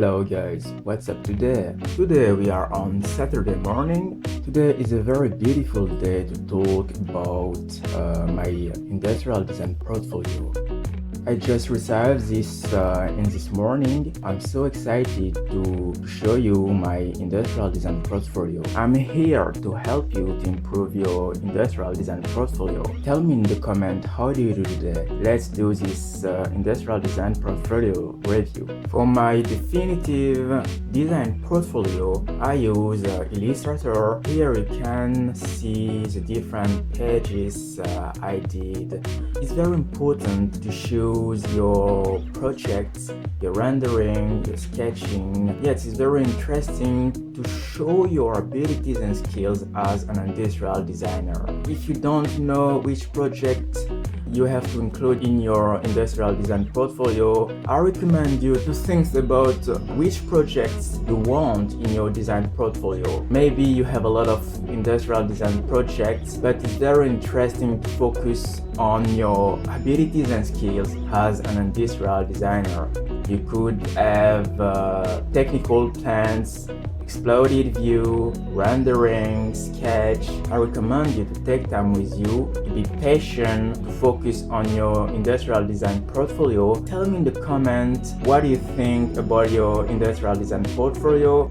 Hello guys, what's up today? Today we are on Saturday morning. Today is a very beautiful day to talk about my industrial design portfolio. I just received this in this morning. I'm so excited to show you my industrial design portfolio. I'm here to help you to improve your industrial design portfolio. Tell me in the comment, how do you do today? Let's do this industrial design portfolio review. For my definitive design portfolio, I use Illustrator. Here you can see the different pages I did. It's very important to choose your projects, your rendering, your sketching. Yes, it's very interesting to show your abilities and skills as an industrial designer. If you don't know which project you have to include in your industrial design portfolio, I recommend you to think about which projects you want in your design portfolio. Maybe you have a lot of industrial design projects, but it's very interesting to focus on your abilities and skills as an industrial designer. You could have technical plans, exploded view, rendering, sketch. I recommend you to take time with you, to be patient, to focus on your industrial design portfolio. Tell me in the comments what do you think about your industrial design portfolio.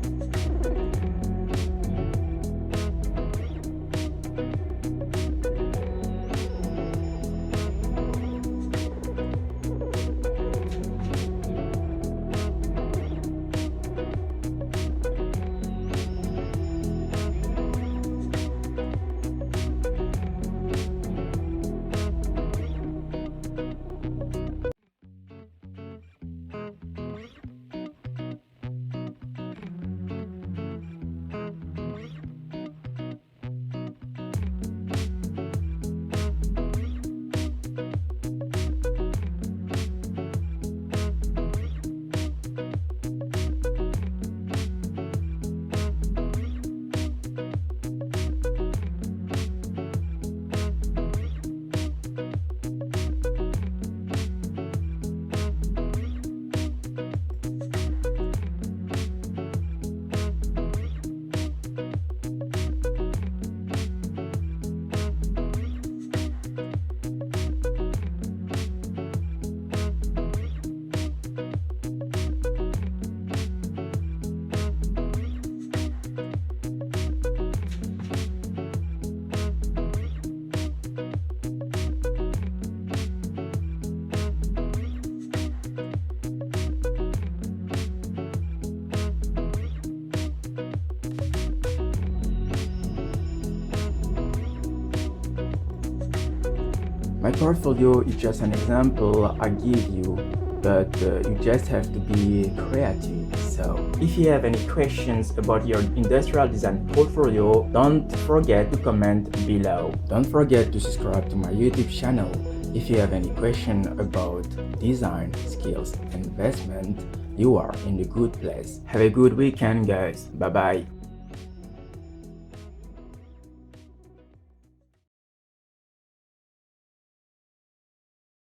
My portfolio is just an example I give you, but you just have to be creative. So if you have any questions about your industrial design portfolio, don't forget to comment below. Don't forget to subscribe to my YouTube channel. If you have any question about design, skills, and investment, you are in the good place. Have a good weekend, guys. Bye bye.